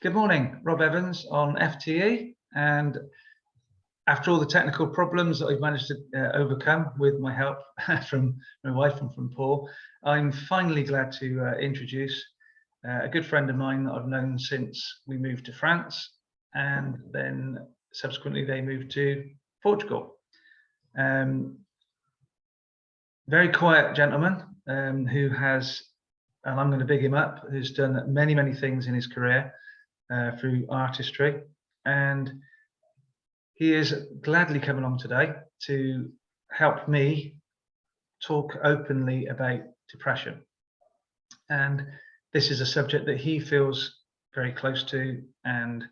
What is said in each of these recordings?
Good morning, Rob Evans on FTE, and after all the technical problems that I've managed to overcome with my help from my wife and from Paul, I'm finally glad to introduce a good friend of mine that I've known since we moved to France, and then subsequently they moved to Portugal. Very quiet gentleman who has, and I'm going to big him up, who's done many things in his career through artistry, and he is gladly come along today to help me talk openly about depression. And this is a subject that he feels very close to, and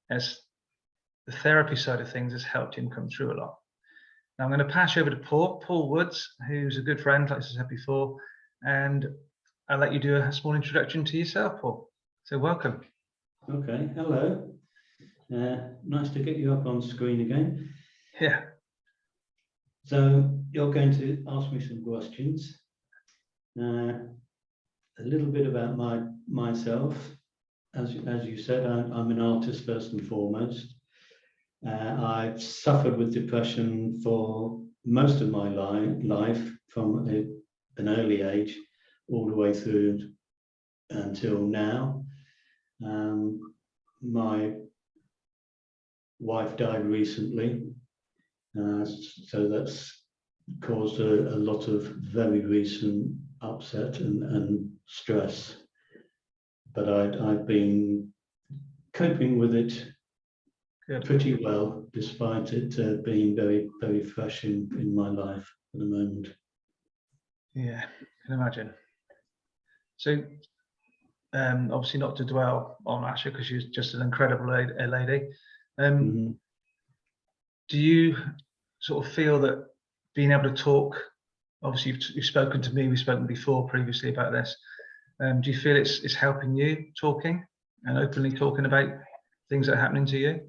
as the therapy side of things has helped him come through a lot. Now I'm going to pass over to Paul Woods, who's a good friend, like I said before, and I'll let you do a small introduction to yourself, Paul. So welcome. Okay, hello. Nice to get you up on screen again. Yeah. So you're going to ask me some questions. A little bit about myself. As you said, I'm an artist first and foremost. I've suffered with depression for most of my life from an early age all the way through until now. My wife died recently, so that's caused a lot of very recent upset and stress. But I've been coping with it pretty well, despite it being very fresh in my life at the moment. Yeah, I can imagine. So obviously not to dwell on Asha because she's just an incredible lady. Do you sort of feel that being able to talk, obviously you've spoken to me, we've spoken before previously about this, do you feel it's helping you talking and openly talking about things that are happening to you?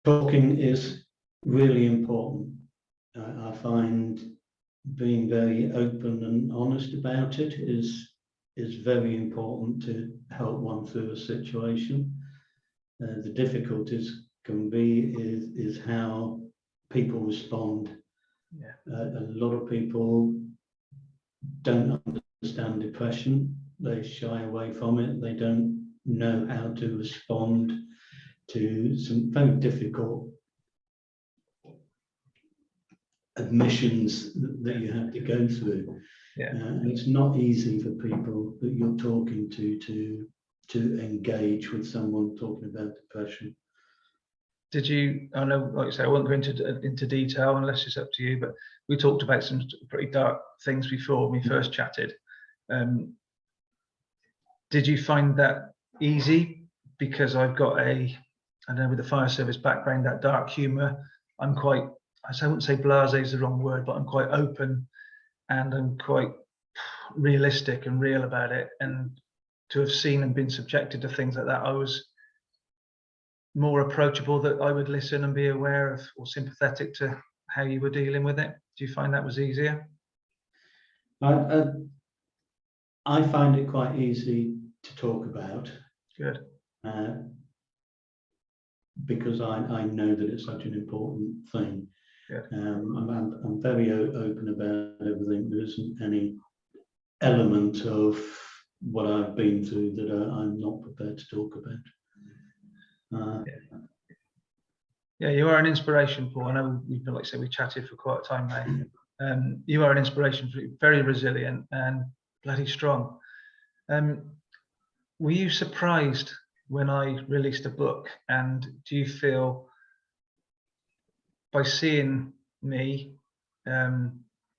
Talking is really important. I find being very open and honest about it is very important to help one through a situation. The difficulties can be is how people respond. Yeah. A lot of people don't understand depression. They shy away from it. They don't know how to respond to some very difficult admissions that you have to go through. Yeah. It's not easy for people that you're talking to engage with someone talking about depression. Did you, I know, like you say, I won't go into detail unless it's up to you, but we talked about some pretty dark things before when we first chatted. Did you find that easy? Because I've got I know with the fire service background, that dark humour, I'm quite, I wouldn't say blasé is the wrong word, but I'm quite open and I'm quite realistic and real about it. And to have seen and been subjected to things like that, I was more approachable, that I would listen and be aware of or sympathetic to how you were dealing with it. Do you find that was easier? I find it quite easy to talk about. Good. Because I know that it's such an important thing. Yeah. I'm very open about everything. There isn't any element of what I've been through that I'm not prepared to talk about. Yeah, you are an inspiration, Paul. I know like I said, we chatted for quite a time now. You are an inspiration, very resilient and bloody strong. Were you surprised when I released a book, and do you feel by seeing me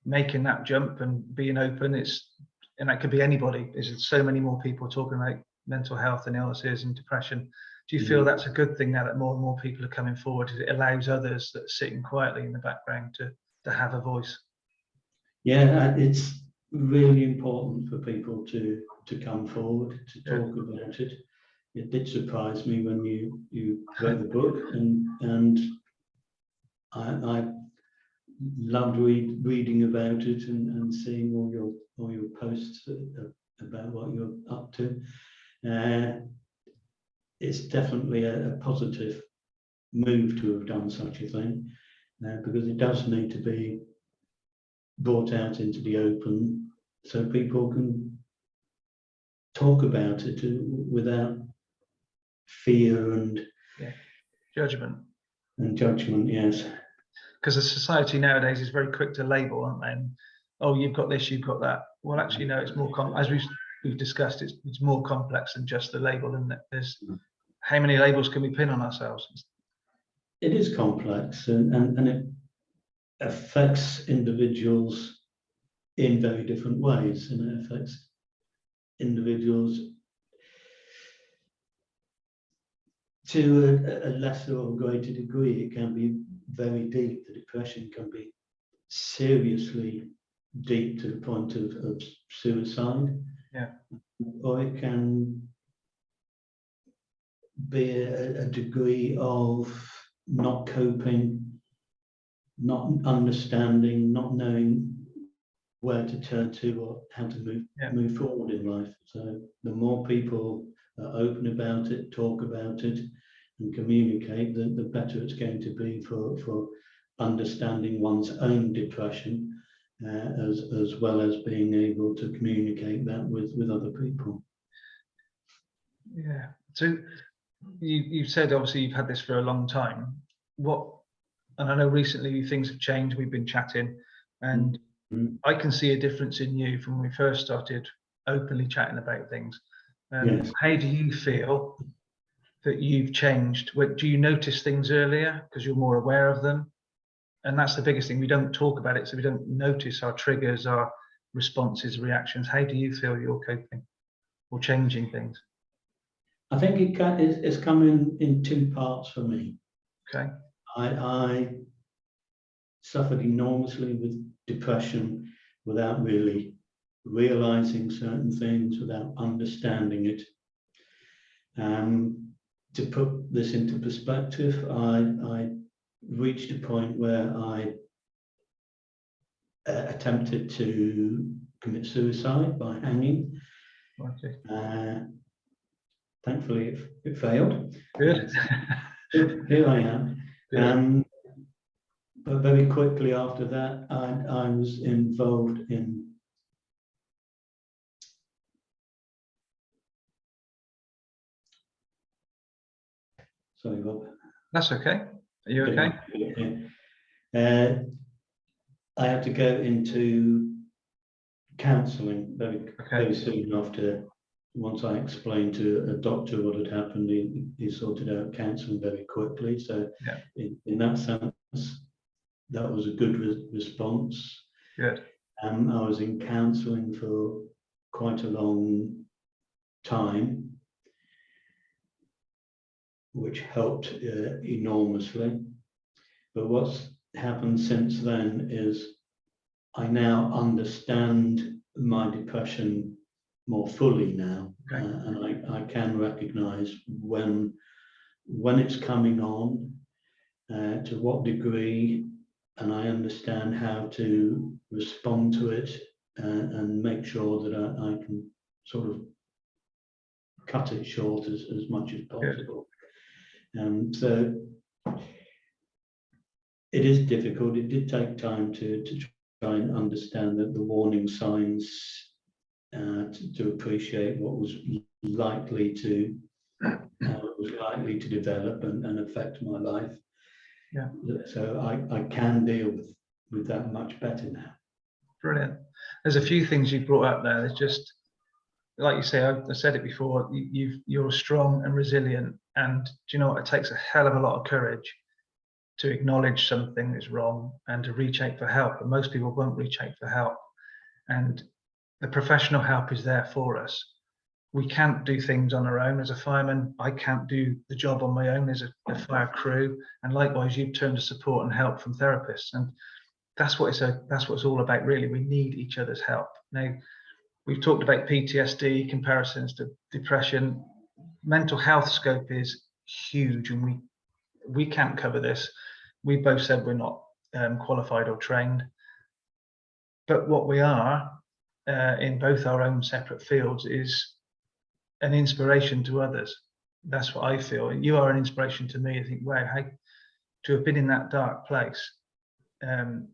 making that jump and being open, and that could be anybody, there's so many more people talking about mental health and illnesses and depression, do you feel that's a good thing now that more and more people are coming forward? It allows others that are sitting quietly in the background to have a voice? Yeah, it's really important for people to come forward to talk about it. It did surprise me when you wrote the book, and I loved reading about it and seeing all your posts about what you're up to. it's definitely a positive move to have done such a thing, because it does need to be brought out into the open so people can talk about it without fear and judgment. Yes. Because the society nowadays is very quick to label, aren't they? And, oh, you've got this, you've got that. Well, actually, no, it's more as we've discussed. It's more complex than just the label, isn't it? There's how many labels can we pin on ourselves? It is complex, and it affects individuals in very different ways, and it affects individuals to a lesser or greater degree. It can be very deep. The depression can be seriously deep to the point of suicide. Yeah. Or it can be a degree of not coping, not understanding, not knowing where to turn to or how to move forward in life. So the more people are open about it, talk about it, and communicate, the better it's going to be for understanding one's own depression, as well as being able to communicate that with other people. Yeah. So you said obviously you've had this for a long time. And I know recently things have changed. We've been chatting, and I can see a difference in you from when we first started openly chatting about things. Yes. How do you feel that you've changed? Do you notice things earlier because you're more aware of them? And that's the biggest thing. We don't talk about it, so we don't notice our triggers, our responses, reactions. How do you feel you're coping or changing things? I think it's come in two parts for me. Okay. I suffered enormously with depression without really realizing certain things, without understanding it. To put this into perspective, I reached a point where I attempted to commit suicide by hanging. Okay. Thankfully, it failed. Good. Here I am. Good. But very quickly after that, I was involved in sorry, Rob. That's okay. Are you okay? I had to go into counselling very soon after. Once I explained to a doctor what had happened, he sorted out counselling very quickly. So in that sense, that was a good response. Good. I was in counselling for quite a long time, which helped enormously. But what's happened since then is I now understand my depression more fully now, and I can recognise when it's coming on, to what degree, and I understand how to respond to it, and make sure that I can sort of cut it short as much as possible. So it is difficult. It did take time to try and understand that the warning signs, to appreciate what was likely to develop and affect my life. Yeah. So I can deal with that much better now. Brilliant. There's a few things you brought up there. There's just, like you say, I said it before, you're strong and resilient, and do you know what? It takes a hell of a lot of courage to acknowledge something is wrong and to reach out for help. And most people won't reach out for help. And the professional help is there for us. We can't do things on our own. As a fireman, I can't do the job on my own. There's a fire crew, and likewise, you turn to support and help from therapists, and that's what it's all about. Really, we need each other's help. Now, we've talked about PTSD, comparisons to depression. Mental health scope is huge, and we can't cover this. We both said we're not qualified or trained, but what we are in both our own separate fields is an inspiration to others. That's what I feel. You are an inspiration to me. I think, wow, how to have been in that dark place. And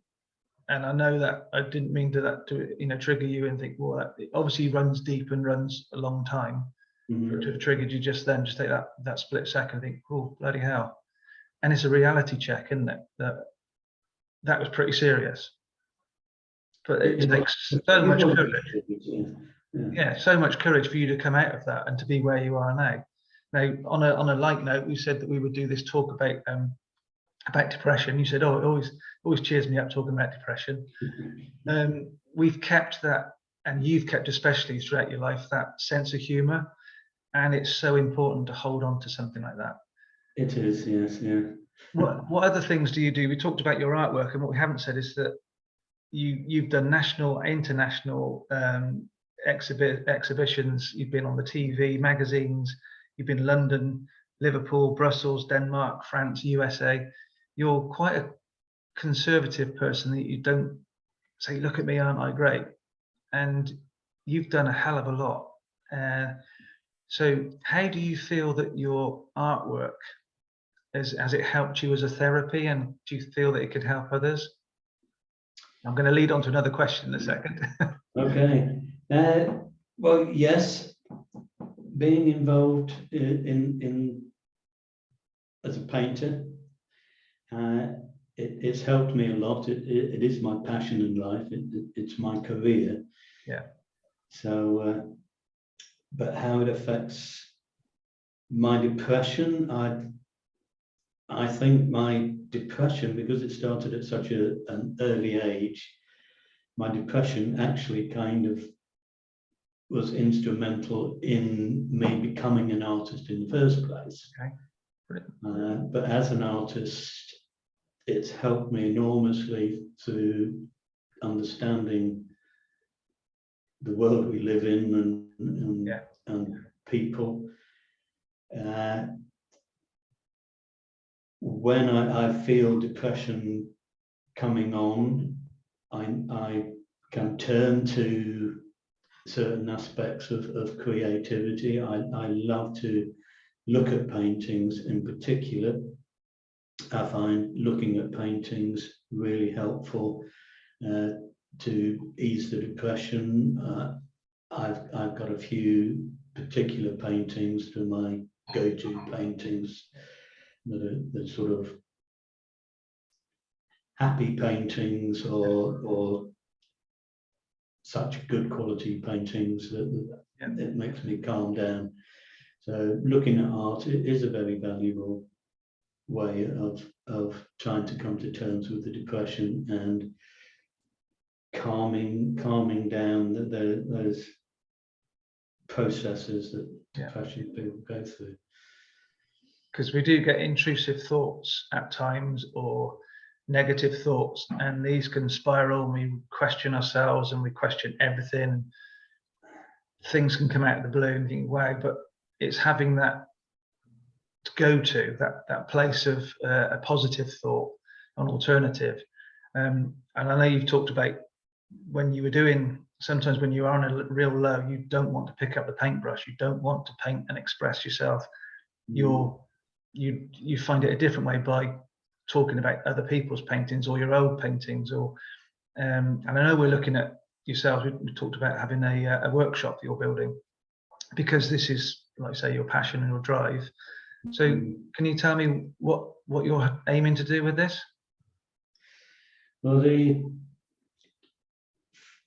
I know that I didn't mean to trigger you and think, well, that obviously runs deep and runs a long time. For it to have triggered you just then, just take that split second, think, oh, bloody hell. And it's a reality check, isn't it? That was pretty serious. But it takes so much courage. Yeah, so much courage for you to come out of that and to be where you are now. Now, on a light note, we said that we would do this talk about depression. You said, oh, it always cheers me up talking about depression. We've kept that, and you've kept especially throughout your life, that sense of humor, and it's so important to hold on to something like that. It is, yes, yeah. What other things do you do? We talked about your artwork, and what we haven't said is that you've done national, international exhibitions. You've been on the TV, magazines. You've been London, Liverpool, Brussels, Denmark, France, USA. You're quite a conservative person that you don't say, look at me, aren't I great? And you've done a hell of a lot. So how do you feel that your artwork has it helped you as a therapy, and do you feel that it could help others? I'm going to lead on to another question in a second. Okay. Well, yes, being involved in as a painter, it's helped me a lot. It is my passion in life. It's my career. Yeah. So, but how it affects my depression, I think my depression, because it started at such an early age, my depression actually kind of was instrumental in me becoming an artist in the first place. Okay. But as an artist, it's helped me enormously through understanding the world we live in and people. When I feel depression coming on, I can turn to certain aspects of creativity. I love to look at paintings in particular. I find looking at paintings really helpful to ease the depression. I've got a few particular paintings that are my go-to paintings that are sort of happy paintings or such good quality paintings that it makes me calm down. So looking at art is a very valuable way of trying to come to terms with the depression and calming down those processes that depression people go through. Because we do get intrusive thoughts at times, or negative thoughts, and these can spiral, and we question ourselves and we question everything. Things can come out of the blue and think, wow, but it's having that to go to, that place of a positive thought, an alternative. And I know you've talked about when you were doing, sometimes when you are on a real low, you don't want to pick up the paintbrush, you don't want to paint and express yourself. You find it a different way by talking about other people's paintings or your old paintings, or and I know we're looking at yourselves. We talked about having a workshop that you're building, because this is, like I say, your passion and your drive. So can you tell me what you're aiming to do with this? Well,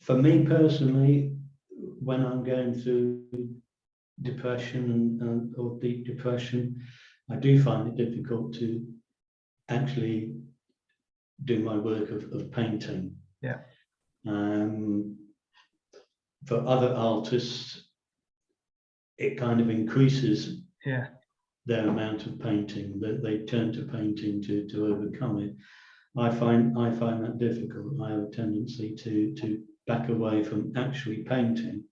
for me personally, when I'm going through depression or deep depression, I do find it difficult to actually do my work of painting. Yeah. For other artists, it kind of increases their amount of painting, that they turn to painting to overcome it. I find that difficult. I have a tendency to back away from actually painting,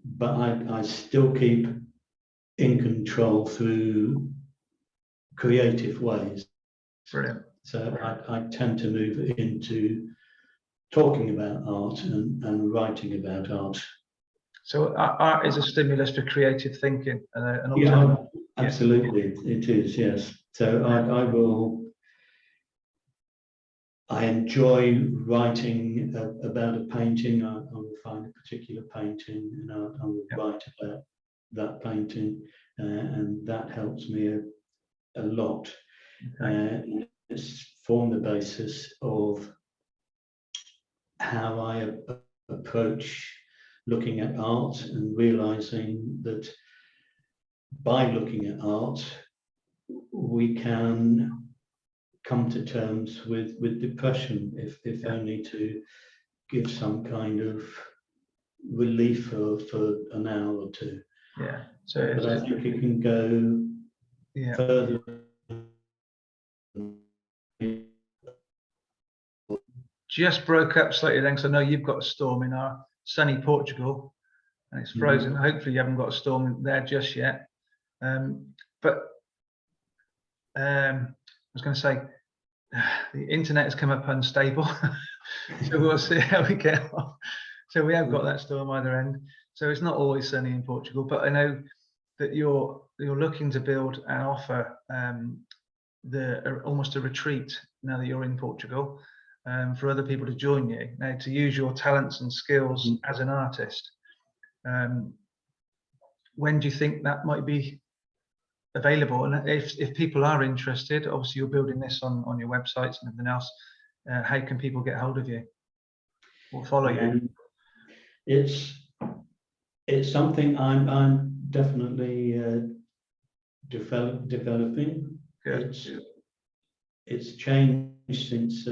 but I still keep in control through creative ways. Brilliant. So I tend to move into talking about art and writing about art. So art is a stimulus for creative thinking, an Yeah, alternative. absolutely, it is. Yes. So I enjoy writing about a painting. I will find a particular painting and I will write about that painting, and that helps me a lot. It's formed the basis of how I approach looking at art and realizing that by looking at art, we can come to terms with depression, if only to give some kind of relief for an hour or two. Yeah. So, but I think it can go further. Just broke up slightly then, because I know you've got a storm in our sunny Portugal, and it's frozen. Hopefully, you haven't got a storm there just yet. But I was going to say, the internet has come up unstable, so we'll see how we get on. So we have got that storm either end. So it's not always sunny in Portugal, but I know that you're looking to build and offer almost a retreat now that you're in Portugal, for other people to join you now, to use your talents and skills as an artist. When do you think that might be available? And if people are interested, obviously you're building this on your websites and everything else, how can people get hold of you or follow you? It's something I'm definitely developing. Good. It's changed since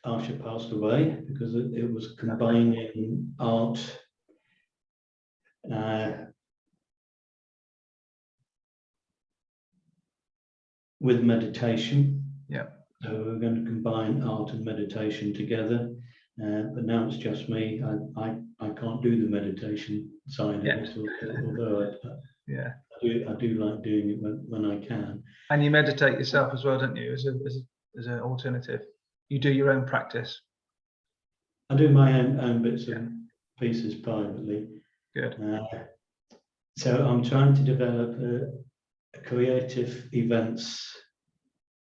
Arsha passed away, because it was combining art with meditation. Yeah. So we're going to combine art and meditation together. But now it's just me. I can't do the meditation side of it, although I do like doing it when I can. And you meditate yourself as well, don't you? As an alternative, you do your own practice. I do my own bits and pieces privately. Good. So I'm trying to develop a creative events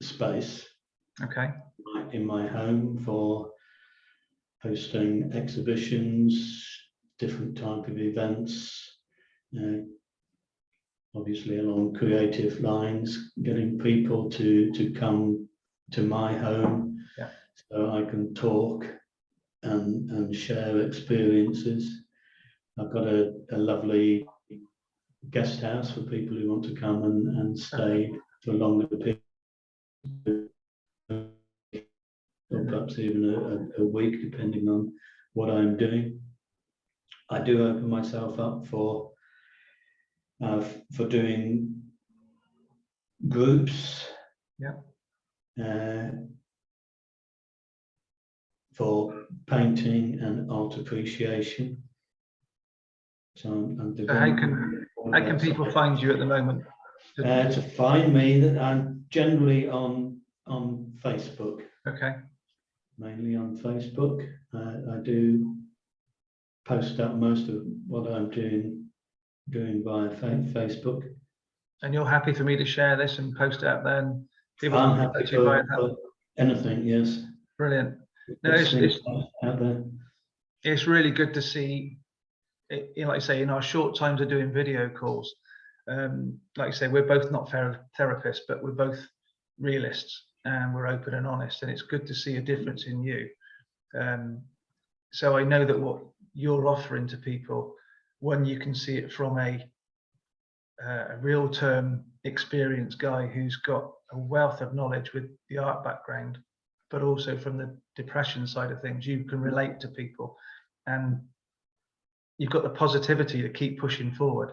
space. Okay. In my home for hosting exhibitions, different type of events, obviously along creative lines, getting people to come to my home, so I can talk and share experiences. I've got a lovely guest house for people who want to come and stay for longer periods, or perhaps even a week, depending on what I'm doing. I do open myself up for doing groups, for painting and art appreciation. So how can people find you at the moment? To find me, that I'm generally on Facebook. Okay. Mainly on Facebook. I do post up most of what I'm doing via Facebook. And you're happy for me to share this and post it out there, and people I'm happy for anything. Yes. Brilliant. No, it's really good to see. Like I say, in our short times of doing video calls, like I say, we're both not therapists, but we're both realists, and we're open and honest, and it's good to see a difference in you. So I know that what you're offering to people, when you can see it from a real term experienced guy who's got a wealth of knowledge with the art background, but also from the depression side of things, you can relate to people, and you've got the positivity to keep pushing forward.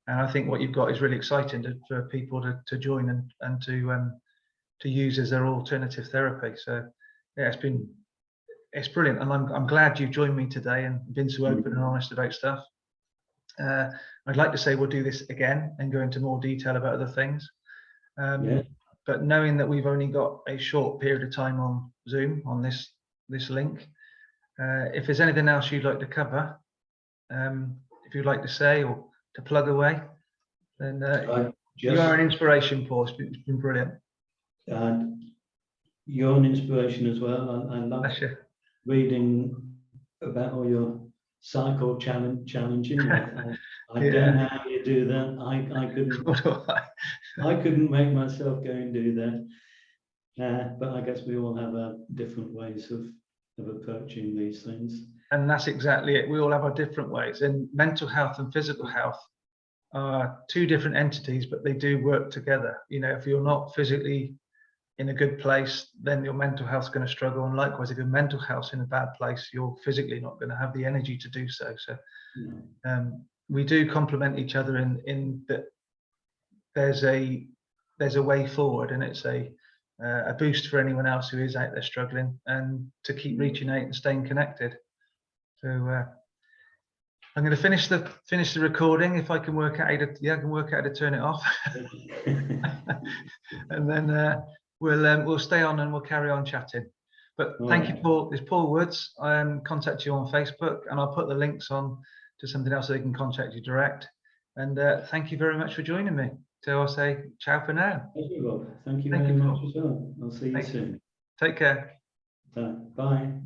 And I think what you've got is really exciting for people to join and to use as their alternative therapy. So yeah, it's brilliant, and I'm glad you've joined me today and been so open and honest about stuff. I'd like to say we'll do this again and go into more detail about other things. But knowing that we've only got a short period of time on Zoom on this link, if there's anything else you'd like to cover, if you'd like to say or to plug away, then you are an Just, inspiration, Paul. It's been brilliant. you're an inspiration as well. I love Bless you. reading about all your cycle challenging. I Yeah. don't know how you do that. I couldn't make myself go and do that. But I guess we all have different ways of approaching these things. And that's exactly it. We all have our different ways. And mental health and physical health are two different entities, but they do work together. You know, if you're not physically in a good place, then your mental health's going to struggle. And likewise, if your mental health's in a bad place, you're physically not going to have the energy to do so. So we do complement each other in that there's a way forward, and it's a boost for anyone else who is out there struggling, and to keep reaching out and staying connected. So I'm going to finish the recording. If I can work out I can work out how to turn it off, and then we'll stay on and we'll carry on chatting. But thank you, Paul. It's Paul Woods. Contact you on Facebook, and I'll put the links on to something else so they can contact you direct. And thank you very much for joining me. So I'll say ciao for now. Thank you, Rob. Thank you very much as well. I'll see you soon. Take care. Bye.